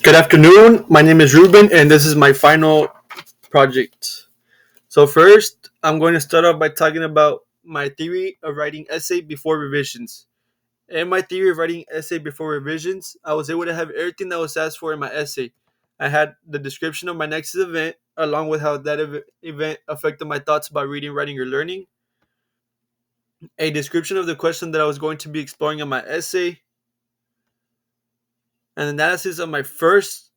Good afternoon. My name is Ruben, and this is my final project. So, first, I'm going to start off by talking about my theory of writing essay before revisions. In my theory of writing essay before revisions, I was able to have everything that was asked for in my essay. I had the description of my next event, along with how that event affected my thoughts about reading, writing, or learning, a description of the question that I was going to be exploring in my essay, an analysis of my first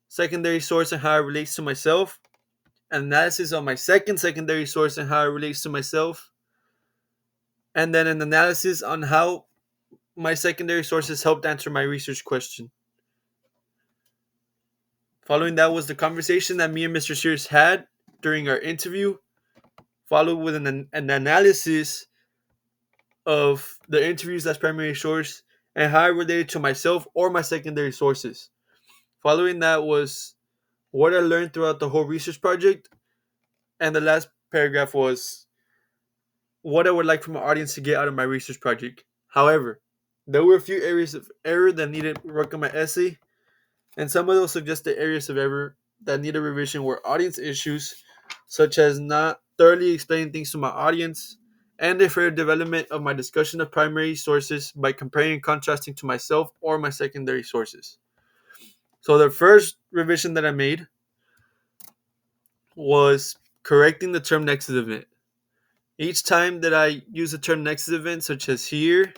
secondary source and how it relates to myself, analysis on my second secondary source and how it relates to myself, and then an analysis on how my secondary sources helped answer my research question. Following that was the conversation that me and Mr. Sears had during our interview, followed with an analysis of the interviews as primary source and how it related to myself or my secondary sources. Following that was what I learned throughout the whole research project, and the last paragraph was what I would like from my audience to get out of my research project. However, there were a few areas of error that needed work on my essay, and some of those suggested areas of error that needed revision were audience issues, such as not thoroughly explaining things to my audience, and the further development of my discussion of primary sources by comparing and contrasting to myself or my secondary sources. So the first revision that I made was correcting the term nexus event. Each time that I use the term nexus event, such as here,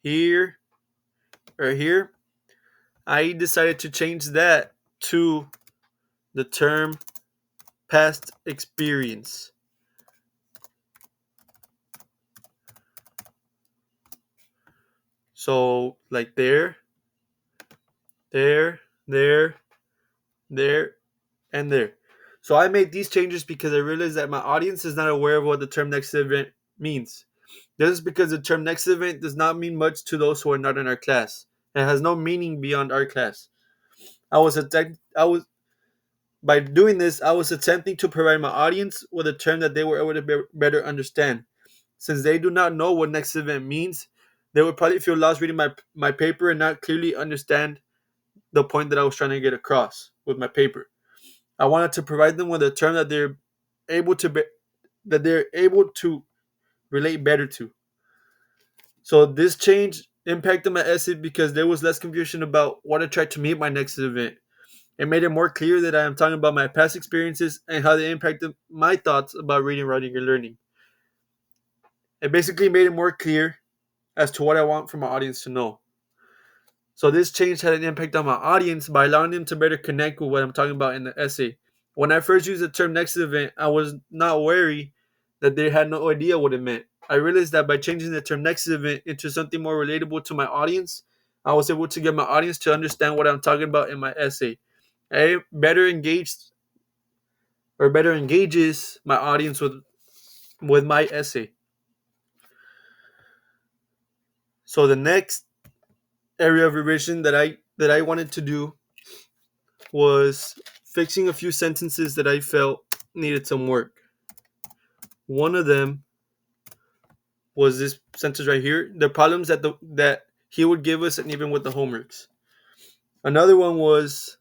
here, or here, I decided to change that to the term past experience. So, like there, there, there, and there. So, I made these changes because I realized that my audience is not aware of what the term next event means. This is because the term next event does not mean much to those who are not in our class. It has no meaning beyond our class. I was By doing this, I was attempting to provide my audience with a term that they were able to better understand. Since they do not know what next event means, they would probably feel lost reading my paper and not clearly understand the point that I was trying to get across with my paper. I wanted to provide them with a term that able to be, they're able to relate better to. So this change impacted my essay because there was less confusion about what I tried to meet my next event. It made it more clear that I am talking about my past experiences and how they impacted my thoughts about reading, writing, and learning. It basically made it more clear as to what I want from my audience to know. So this change had an impact on my audience by allowing them to better connect with what I'm talking about in the essay. When I first used the term next event, I was not wary that they had no idea what it meant. I realized that by changing the term next event into something more relatable to my audience, I was able to get my audience to understand what I'm talking about in my essay. I better engages my audience with my essay. So the next area of revision that I wanted to do was fixing a few sentences that I felt needed some work. One of them was this sentence right here: the problems that he would give us, and even with the homeworks. Another one was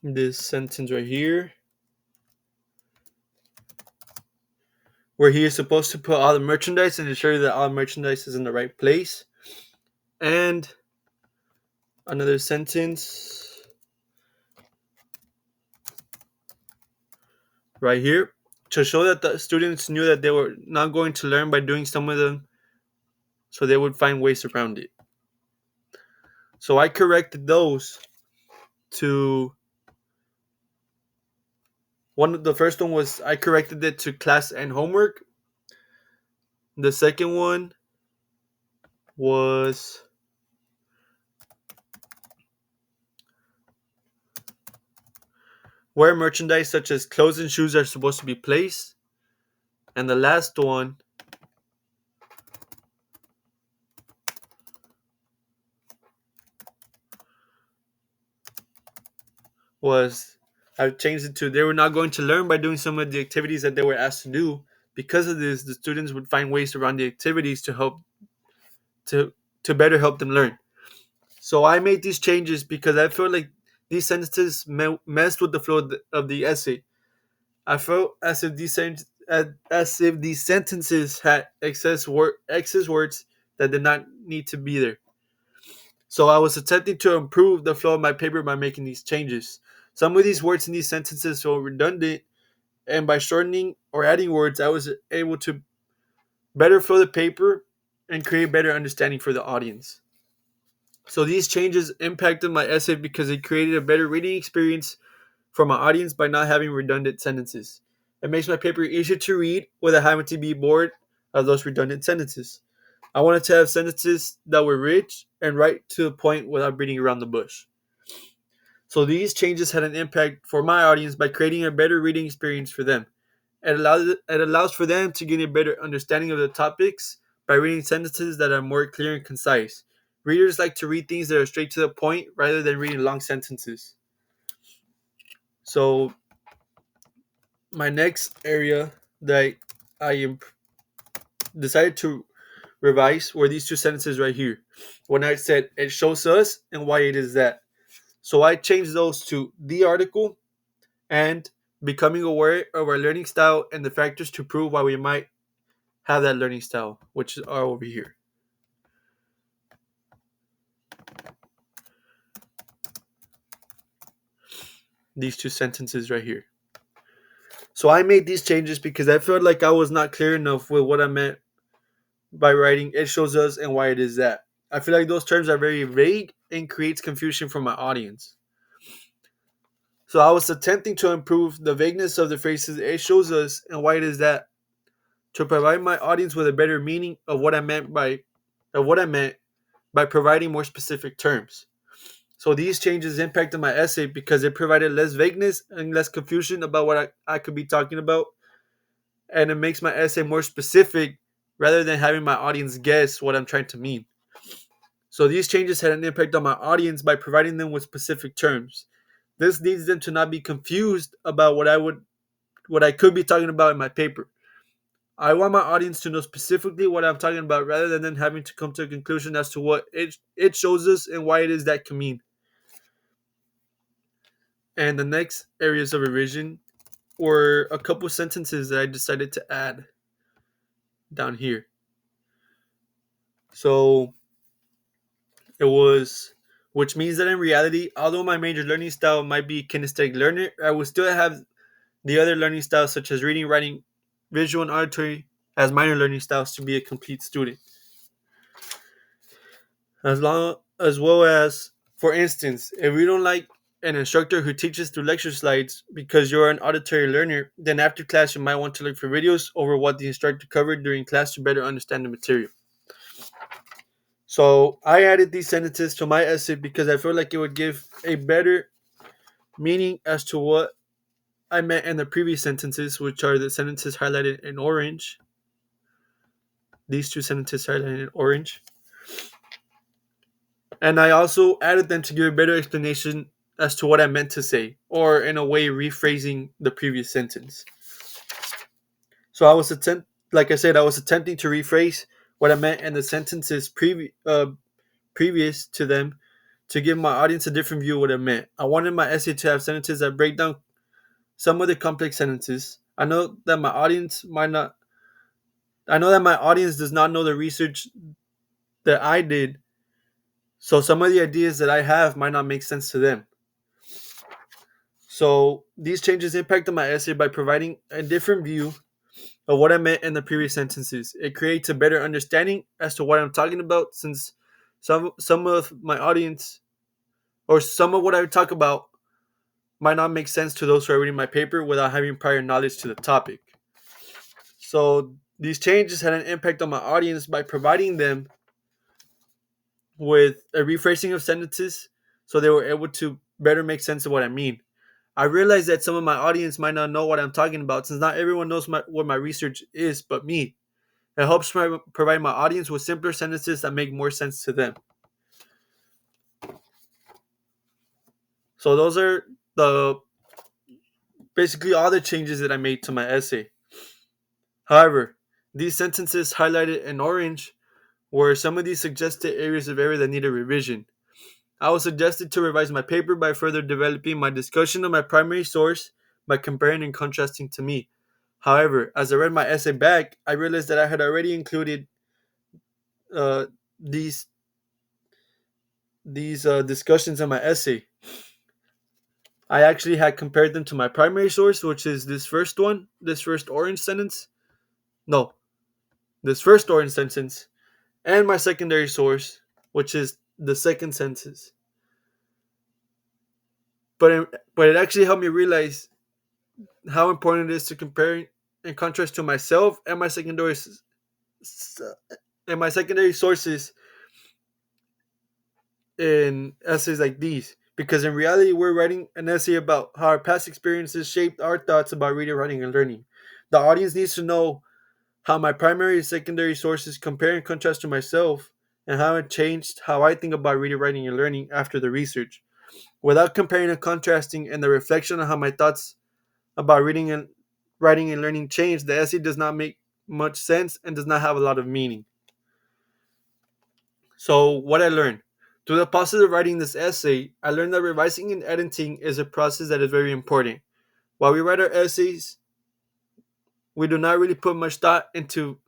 this sentence right here, where he is supposed to put all the merchandise and ensure that all merchandise is in the right place. And another sentence right here to show that the students knew that they were not going to learn by doing some of them, so they would find ways around it. So I corrected those to the first one was I corrected it to class and homework. The second one was where merchandise such as clothes and shoes are supposed to be placed. And the last one was I changed it to they were not going to learn by doing some of the activities that they were asked to do. Because of this, the students would find ways around the activities to help to to better help them learn. So I made these changes because I felt like these sentences messed with the flow of the essay. I felt as if these sentences had excess words that did not need to be there. So I was attempting to improve the flow of my paper by making these changes. Some of these words in these sentences felt redundant, and by shortening or adding words, I was able to better flow the paper and create better understanding for the audience. So these changes impacted my essay because it created a better reading experience for my audience by not having redundant sentences. It makes my paper easier to read without having to be bored of those redundant sentences. I wanted to have sentences that were rich and right to the point without beating around the bush. So these changes had an impact for my audience by creating a better reading experience for them. It allows for them to gain a better understanding of the topics by reading sentences that are more clear and concise. Readers like to read things that are straight to the point rather than reading long sentences. So my next area that I decided to revise were these two sentences right here. When I said it shows us and why it is that. So I changed those to the article and becoming aware of our learning style and the factors to prove why we might have that learning style, which are over here. These two sentences right here. So I made these changes because I felt like I was not clear enough with what I meant by writing it shows us and why it is that. I feel like those terms are very vague and creates confusion for my audience. So I was attempting to improve the vagueness of the phrases it shows us and why it is that to provide my audience with a better meaning of what I meant by providing more specific terms. So these changes impacted my essay because it provided less vagueness and less confusion about what I could be talking about, and it makes my essay more specific rather than having my audience guess what I'm trying to mean. So these changes had an impact on my audience by providing them with specific terms. This leads them to not be confused about what I could be talking about in my paper. I want my audience to know specifically what I'm talking about rather than them having to come to a conclusion as to what it shows us and why it is that can mean. And the next areas of revision were a couple sentences that I decided to add down here. So it was, which means that in reality, although my major learning style might be kinesthetic learner, I will still have the other learning styles such as reading, writing, visual, and auditory as minor learning styles to be a complete student. As well as, for instance, if you don't like an instructor who teaches through lecture slides because you're an auditory learner, then after class you might want to look for videos over what the instructor covered during class to better understand the material. So I added these sentences to my essay because I felt like it would give a better meaning as to what I meant in the previous sentences, which are the sentences highlighted in orange. These two sentences highlighted in orange. And I also added them to give a better explanation as to what I meant to say, or in a way rephrasing the previous sentence. So like I said, I was attempting to rephrase what I meant in the sentences previous to them to give my audience a different view of what I meant. I wanted my essay to have sentences that break down some of the complex sentences. I know that my audience does not know the research that I did, so some of the ideas that I have might not make sense to them. So these changes impacted my essay by providing a different view of what I meant in the previous sentences. It creates a better understanding as to what I'm talking about, since some of my audience or some of what I talk about might not make sense to those who are reading my paper without having prior knowledge to the topic. So these changes had an impact on my audience by providing them with a rephrasing of sentences so they were able to better make sense of what I mean. I realize that some of my audience might not know what I'm talking about, since not everyone knows what my research is but me. It helps provide my audience with simpler sentences that make more sense to them. So those are the basically all the changes that I made to my essay. However, these sentences highlighted in orange were some of these suggested areas of error that needed revision. I was suggested to revise my paper by further developing my discussion of my primary source by comparing and contrasting to me. However, as I read my essay back, I realized that I had already included uh, these discussions in my essay. I actually had compared them to my primary source, which is this first one, this first orange sentence. No, this first orange sentence, and my secondary source, which is the second sentence. But it actually helped me realize how important it is to compare and contrast to myself and my secondary sources in essays like these. Because in reality, we're writing an essay about how our past experiences shaped our thoughts about reading, writing, and learning. The audience needs to know how my primary and secondary sources compare and contrast to myself, and how it changed how I think about reading, writing, and learning after the research. Without comparing and contrasting and the reflection on how my thoughts about reading and writing and learning change, the essay does not make much sense and does not have a lot of meaning. So, what I learned through the process of writing this essay, I learned that revising and editing is a process that is very important. While we write our essays, we do not really put much thought into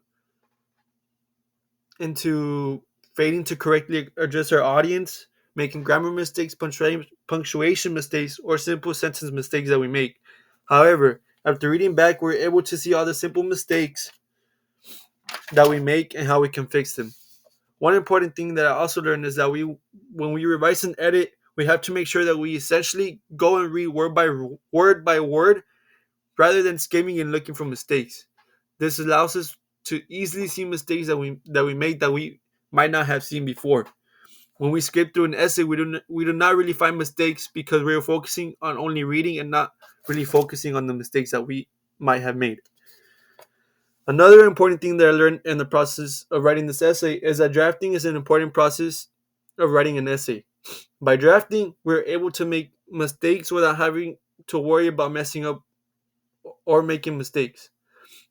failing to correctly address our audience, making grammar mistakes, punctuation mistakes, or simple sentence mistakes that we make. However, after reading back, we're able to see all the simple mistakes that we make and how we can fix them. One important thing that I also learned is that when we revise and edit, we have to make sure that we essentially go and read word by word rather than skimming and looking for mistakes. This allows us to easily see mistakes that we made that we might not have seen before. When we skip through an essay, we do not really find mistakes because we're focusing on only reading and not really focusing on the mistakes that we might have made. Another important thing that I learned in the process of writing this essay is that drafting is an important process of writing an essay. By drafting, we're able to make mistakes without having to worry about messing up or making mistakes.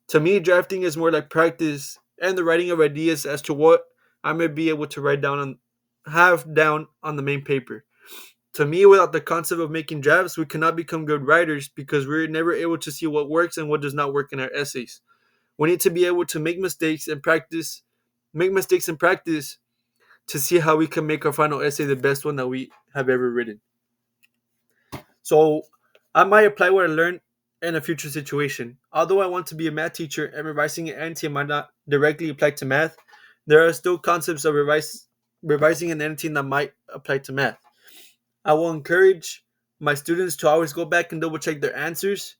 To me, drafting is more like practice and the writing of ideas as to what I may be able to have down on the main paper. To me, without the concept of making drafts, we cannot become good writers because we're never able to see what works and what does not work in our essays. We need to be able to make mistakes and practice to see how we can make our final essay the best one that we have ever written. So I might apply what I learned in a future situation. Although I want to be a math teacher and revising an NT might not directly apply to math, there are still concepts of revising and editing that might apply to math. I will encourage my students to always go back and double check their answers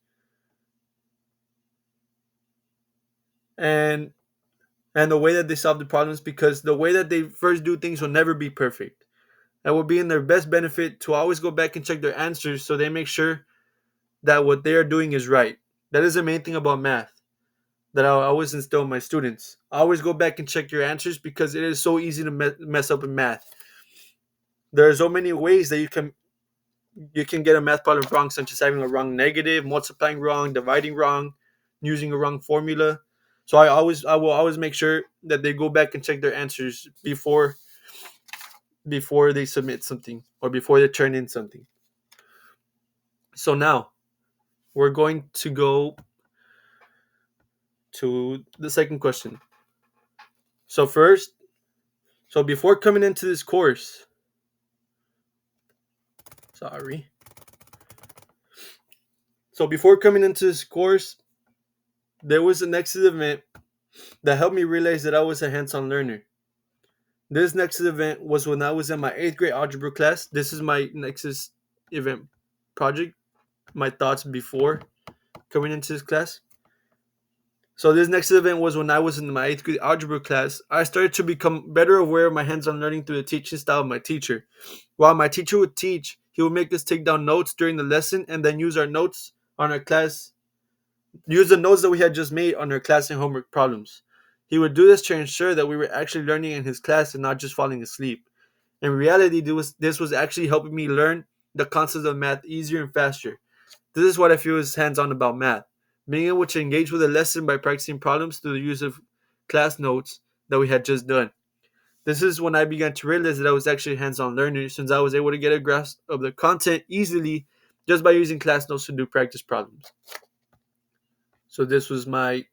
and the way that they solve the problems, because the way that they first do things will never be perfect. It will be in their best benefit to always go back and check their answers so they make sure that what they are doing is right. That is the main thing about math that I always instill in my students. Always go back and check your answers because it is so easy to mess up in math. There are so many ways that you can get a math problem wrong, such as having a wrong negative, multiplying wrong, dividing wrong, using a wrong formula. So I will always make sure that they go back and check their answers before they submit something or before they turn in something. So now we're going to go to the second question. So first, so before coming into this course, sorry. So before coming into this course, there was a Nexus event that helped me realize that I was a hands-on learner. This Nexus event was when I was in my 8th grade algebra class. This is my Nexus event project, my thoughts before coming into this class. So this next event was when I was in my 8th grade algebra class. I started to become better aware of my hands-on learning through the teaching style of my teacher. While my teacher would teach, he would make us take down notes during the lesson and then use the notes that we had just made on our class and homework problems. He would do this to ensure that we were actually learning in his class and not just falling asleep. In reality, this was actually helping me learn the concepts of math easier and faster. This is what I feel is hands-on about math. being able to engage with a lesson by practicing problems through the use of class notes that we had just done. This is when I began to realize that I was actually a hands-on learner, since I was able to get a grasp of the content easily just by using class notes to do practice problems. So this was my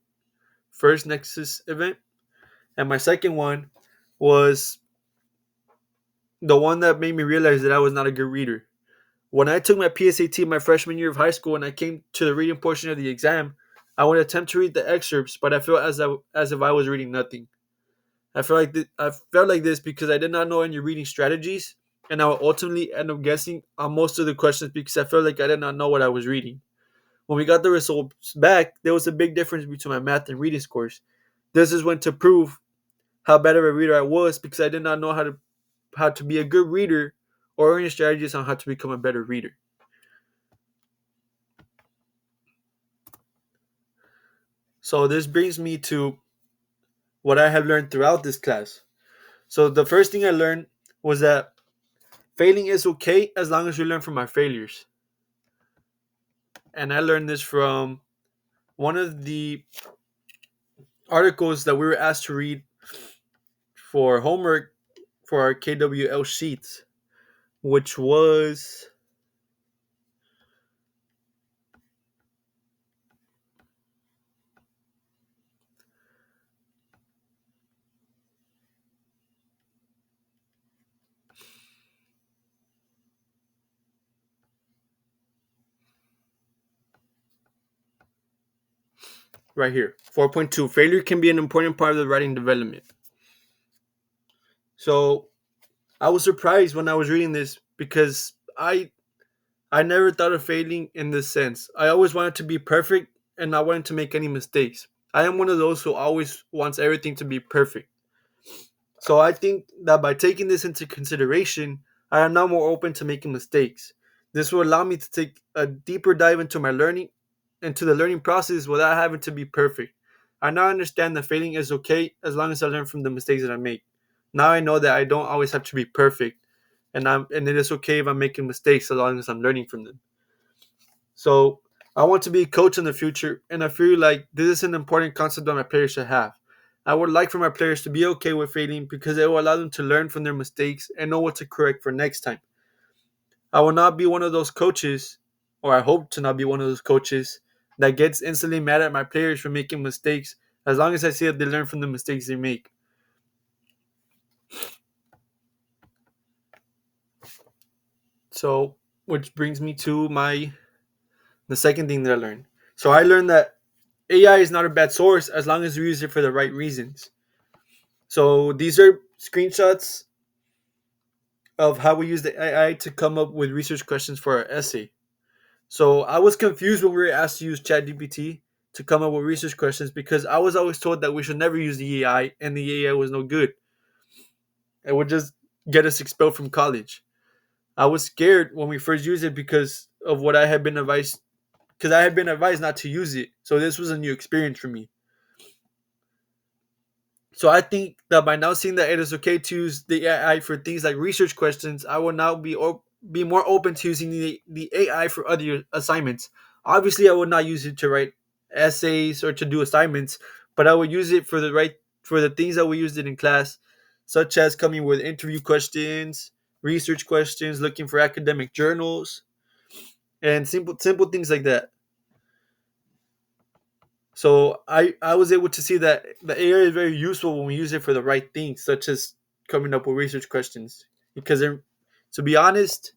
first Nexus event. And my second one was the one that made me realize that I was not a good reader. When I took my PSAT my freshman year of high school and I came to the reading portion of the exam, I would attempt to read the excerpts, but I felt as if I was reading nothing. I felt like this because I did not know any reading strategies, and I would ultimately end up guessing on most of the questions because I felt like I did not know what I was reading. When we got the results back, there was a big difference between my math and reading scores. This is when to prove how bad of a reader I was because I did not know how to be a good reader or any strategies on how to become a better reader. So this brings me to what I have learned throughout this class. So the first thing I learned was that failing is okay as long as we learn from our failures. And I learned this from one of the articles that we were asked to read for homework for our KWL sheets, which was right here. 4.2, failure can be an important part of the writing development. So I was surprised when I was reading this because I never thought of failing in this sense. I always wanted to be perfect and not wanting to make any mistakes. I am one of those who always wants everything to be perfect. So I think that by taking this into consideration, I am now more open to making mistakes. This will allow me to take a deeper dive into my learning, into the learning process without having to be perfect. I now understand that failing is okay as long as I learn from the mistakes that I make. Now I know that I don't always have to be perfect, and it is okay if I'm making mistakes as long as I'm learning from them. So I want to be a coach in the future, and I feel like this is an important concept that my players should have. I would like for my players to be okay with failing because it will allow them to learn from their mistakes and know what to correct for next time. I will not be one of those coaches, or I hope to not be one of those coaches, that gets instantly mad at my players for making mistakes as long as I see that they learn from the mistakes they make. So, which brings me to the second thing that I learned. So I learned that AI is not a bad source as long as we use it for the right reasons. So these are screenshots of how we use the AI to come up with research questions for our essay. So I was confused when we were asked to use ChatGPT to come up with research questions because I was always told that we should never use the AI and the AI was no good. It would just get us expelled from college. I was scared when we first used it because of what I had been advised, because I had been advised not to use it. So this was a new experience for me. So I think that by now seeing that it is okay to use the AI for things like research questions, I will now be more open to using the AI for other assignments. Obviously, I would not use it to write essays or to do assignments, but I would use it for the things that we used it in class, such as coming with interview questions, research questions, looking for academic journals, and simple things like that. So I was able to see that the AI is very useful when we use it for the right things, such as coming up with research questions. Because to be honest,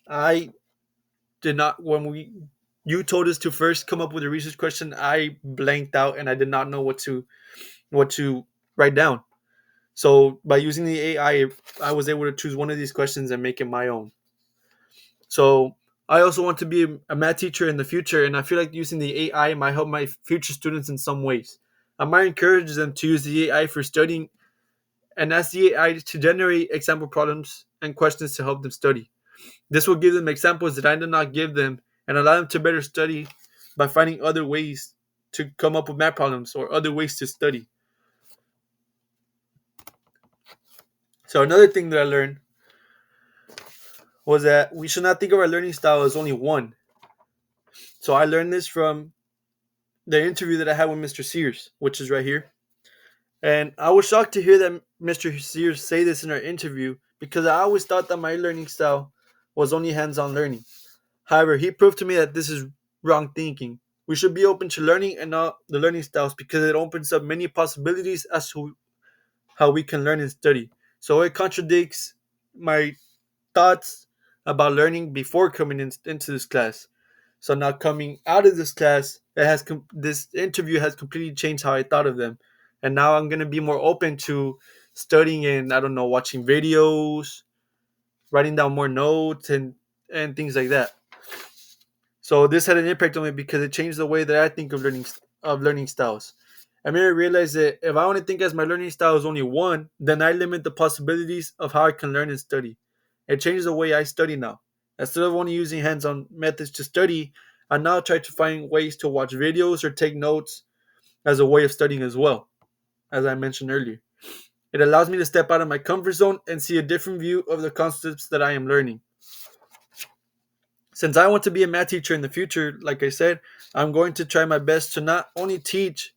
I did not when we you told us to first come up with a research question, I blanked out and I did not know what to write down. So by using the I was able to choose one of these questions and make it my own. So I also want to be a math teacher in the future, and I feel like using the AI might help my future students in some ways. I might encourage them to use the AI for studying and ask the AI to generate example problems and questions to help them study. This will give them examples that I did not give them and allow them to better study by finding other ways to come up with math problems or other ways to study. So another thing that I learned was that we should not think of our learning style as only one. So I learned this from the interview that I had with Mr. Sears, which is right here. And I was shocked to hear that Mr. Sears say this in our interview because I always thought that my learning style was only hands on learning. However, he proved to me that this is wrong thinking. We should be open to learning and not the learning styles because it opens up many possibilities as to how we can learn and study. So it contradicts my thoughts about learning before coming into this class. So now coming out of this class, this interview has completely changed how I thought of them, and now I'm gonna be more open to studying and I don't know, watching videos, writing down more notes, and things like that. So this had an impact on me because it changed the way that I think of learning styles. I made me realize that if I only think as my learning style is only one, then I limit the possibilities of how I can learn and study. It changes the way I study now. Instead of only using hands-on methods to study, I now try to find ways to watch videos or take notes as a way of studying as well, as I mentioned earlier. It allows me to step out of my comfort zone and see a different view of the concepts that I am learning. Since I want to be a math teacher in the future, like I said, I'm going to try my best to not only teach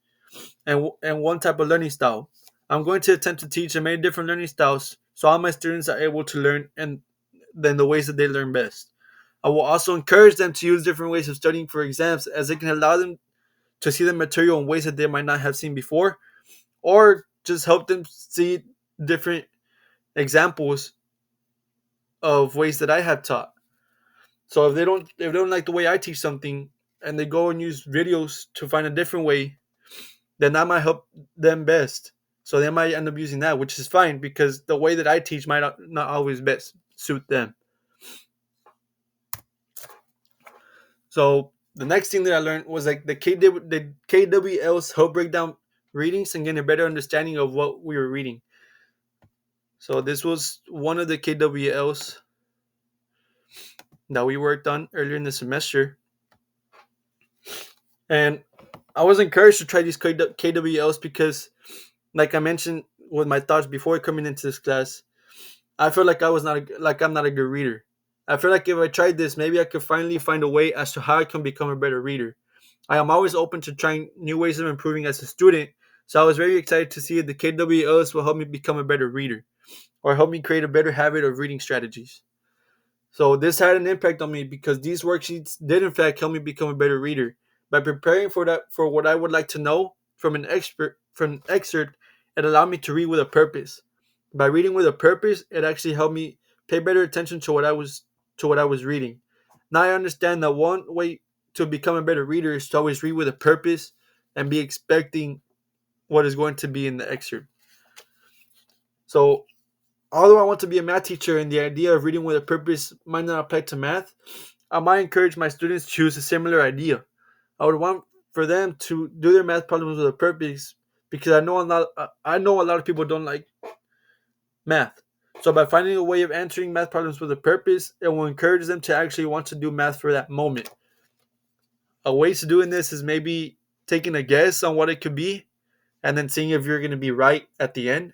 and one type of learning style. I'm going to attempt to teach in many different learning styles so all my students are able to learn and then the ways that they learn best. I will also encourage them to use different ways of studying for exams as it can allow them to see the material in ways that they might not have seen before or just help them see different examples of ways that I have taught. So if they don't like the way I teach something and they go and use videos to find a different way, then that might help them best. So they might end up using that, which is fine because the way that I teach might not always best suit them. So the next thing that I learned was like the KWLs help break down readings and get a better understanding of what we were reading. So this was one of the KWLs that we worked on earlier in the semester. And I was encouraged to try these KWLs because, like I mentioned with my thoughts before coming into this class, I feel like I'm not a good reader. I feel like if I tried this, maybe I could finally find a way as to how I can become a better reader. I am always open to trying new ways of improving as a student, so I was very excited to see if the KWLs will help me become a better reader or help me create a better habit of reading strategies. So this had an impact on me because these worksheets did in fact help me become a better reader. By preparing for what I would like to know from an excerpt, it allowed me to read with a purpose. By reading with a purpose, it actually helped me pay better attention to what I was reading. Now I understand that one way to become a better reader is to always read with a purpose and be expecting what is going to be in the excerpt. So although I want to be a math teacher and the idea of reading with a purpose might not apply to math, I might encourage my students to choose a similar idea. I would want for them to do their math problems with a purpose because I know a lot of people don't like math. So by finding a way of answering math problems with a purpose, it will encourage them to actually want to do math for that moment. A way to doing this is maybe taking a guess on what it could be and then seeing if you're going to be right at the end.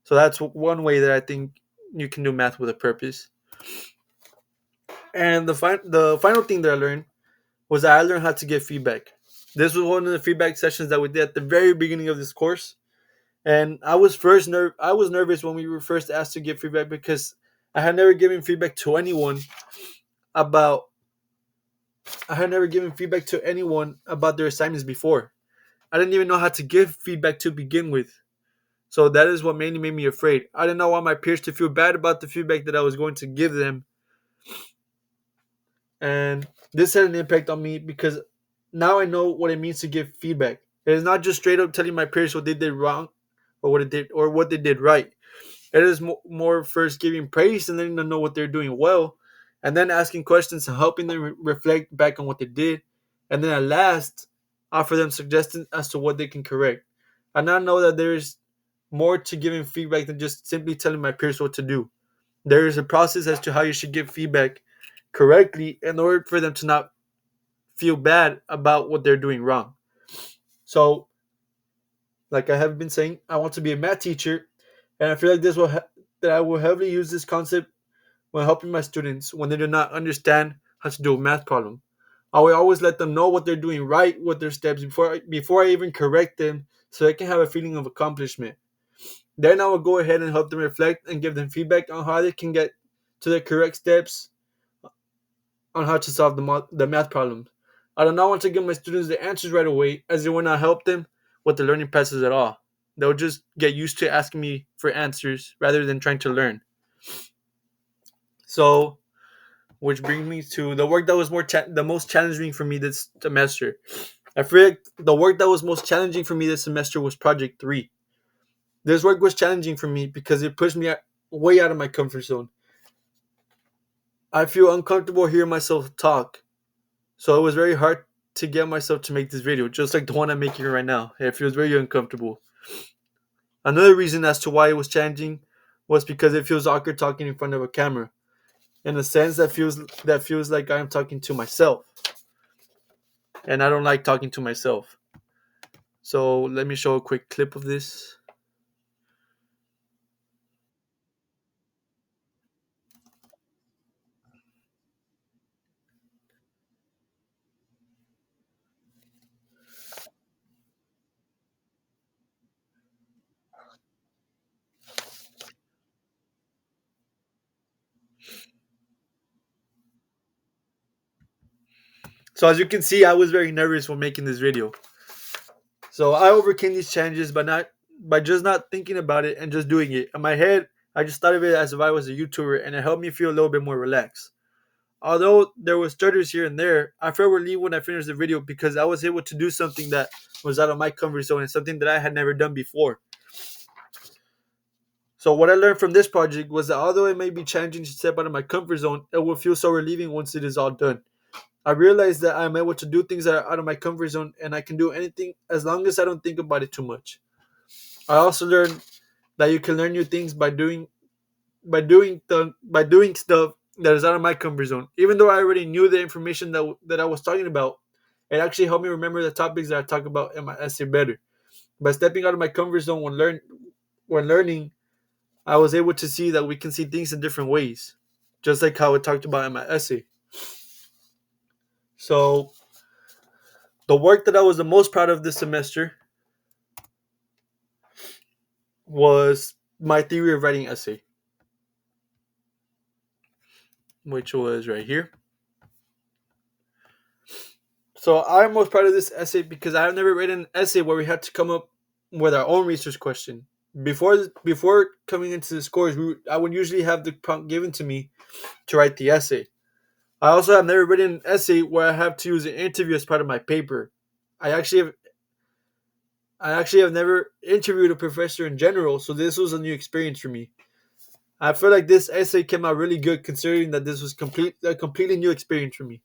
So that's one way that I think you can do math with a purpose. And the final thing that I learned was that I learned how to give feedback. This was one of the feedback sessions that we did at the very beginning of this course, and I was nervous when we were first asked to give feedback because I had never given feedback to anyone about their assignments before. I didn't even know how to give feedback to begin with. So that is what mainly made me afraid. I didn't know want my peers to feel bad about the feedback that I was going to give them. And this had an impact on me because now I know what it means to give feedback. It is not just straight up telling my peers what they did wrong or what they did right. It is more first giving praise and letting them know what they're doing well, and then asking questions and helping them reflect back on what they did, and then at last offer them suggestions as to what they can correct. I now know that there is more to giving feedback than just simply telling my peers what to do. There is a process as to how you should give feedback correctly in order for them to not feel bad about what they're doing wrong. So, like I have been saying, I want to be a math teacher, and I feel like that I will heavily use this concept when helping my students when they do not understand how to do a math problem. I will always let them know what they're doing right with their steps before I even correct them, so they can have a feeling of accomplishment. Then I will go ahead and help them reflect and give them feedback on how they can get to the correct steps on how to solve the math problems. I do not want to give my students the answers right away, as it will not help them with the learning process at all. They'll just get used to asking me for answers rather than trying to learn. So, which brings me to the work that was the most challenging for me this semester. I feel like the work that was most challenging for me this semester was Project 3. This work was challenging for me because it pushed me way out of my comfort zone. I feel uncomfortable hearing myself talk, so it was very hard to get myself to make this video, just like the one I'm making right now. It feels very uncomfortable. Another reason as to why it was challenging was because it feels awkward talking in front of a camera. In a sense, that feels like I'm talking to myself, and I don't like talking to myself. So let me show a quick clip of this. So as you can see, I was very nervous when making this video. So I overcame these challenges by just not thinking about it and just doing it. In my head, I just thought of it as if I was a YouTuber, and it helped me feel a little bit more relaxed. Although there was stutters here and there, I felt relieved when I finished the video because I was able to do something that was out of my comfort zone and something that I had never done before. So what I learned from this project was that although it may be challenging to step out of my comfort zone, it will feel so relieving once it is all done. I realized that I'm able to do things that are out of my comfort zone, and I can do anything as long as I don't think about it too much. I also learned that you can learn new things by doing stuff that is out of my comfort zone. Even though I already knew the information that I was talking about, it actually helped me remember the topics that I talk about in my essay better. By stepping out of my comfort zone when learning, I was able to see that we can see things in different ways, just like how I talked about in my essay. So the work that I was the most proud of this semester was my theory of writing essay, which was right here. So I'm most proud of this essay because I have never written an essay where we had to come up with our own research question. Before coming into the scores, I would usually have the prompt given to me to write the essay. I also have never written an essay where I have to use an interview as part of my paper. I actually have I actually have never interviewed a professor in general, so this was a new experience for me. I feel like this essay came out really good considering that this was a completely new experience for me.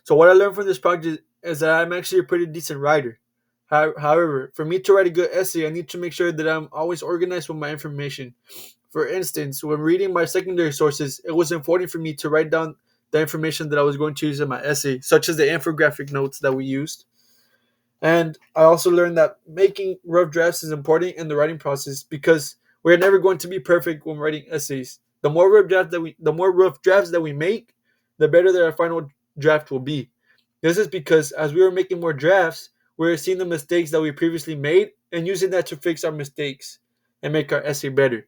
So what I learned from this project is that I'm actually a pretty decent writer. However, for me to write a good essay, I need to make sure that I'm always organized with my information. For instance, when reading my secondary sources, it was important for me to write down the information that I was going to use in my essay, such as the infographic notes that we used. And I also learned that making rough drafts is important in the writing process because we're never going to be perfect when writing essays. The more rough drafts that we make, the better that our final draft will be. This is because as we were making more drafts, we were seeing the mistakes that we previously made and using that to fix our mistakes and make our essay better.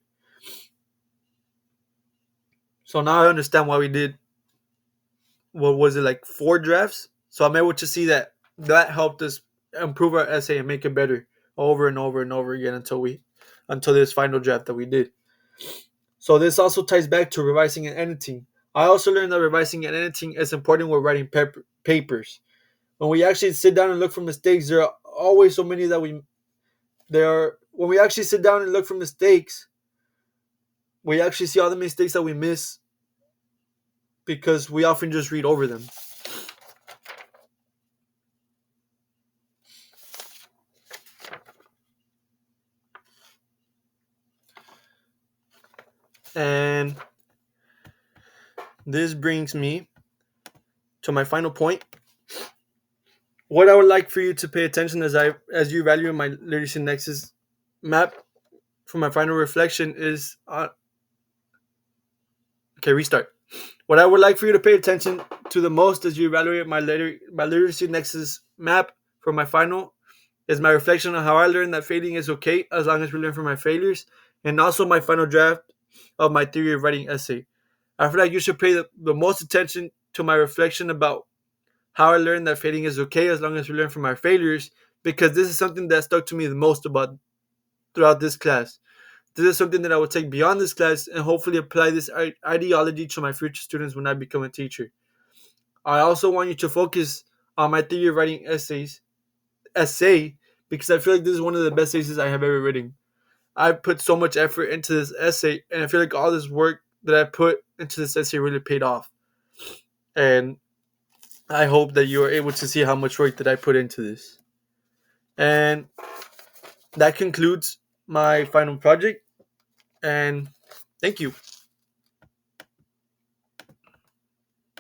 So now I understand why we did, what was it, like 4 drafts? So I'm able to see that helped us improve our essay and make it better over and over and over again until this final draft that we did. So this also ties back to revising and editing. I also learned that revising and editing is important when writing papers. When we actually sit down and look for mistakes, there are always so many that we there are when we actually sit down and look for mistakes, we actually see all the mistakes that we miss because we often just read over them. And this brings me to my final point. What I would like for you to pay attention as you evaluate my literacy nexus map for my final reflection is okay, restart. What I would like for you to pay attention to the most as you evaluate my literacy nexus map for my final is my reflection on how I learned that failing is okay as long as we learn from my failures, and also my final draft of my theory of writing essay. I feel like you should pay the most attention to my reflection about how I learned that failing is okay as long as we learn from our failures, because this is something that stuck to me the most about throughout this class. This is something that I will take beyond this class and hopefully apply this ideology to my future students when I become a teacher. I also want you to focus on my theory of writing essay, because I feel like this is one of the best essays I have ever written. I put so much effort into this essay, and I feel like all this work that I put into this essay really paid off. And I hope that you are able to see how much work that I put into this. And that concludes my final project. And thank you.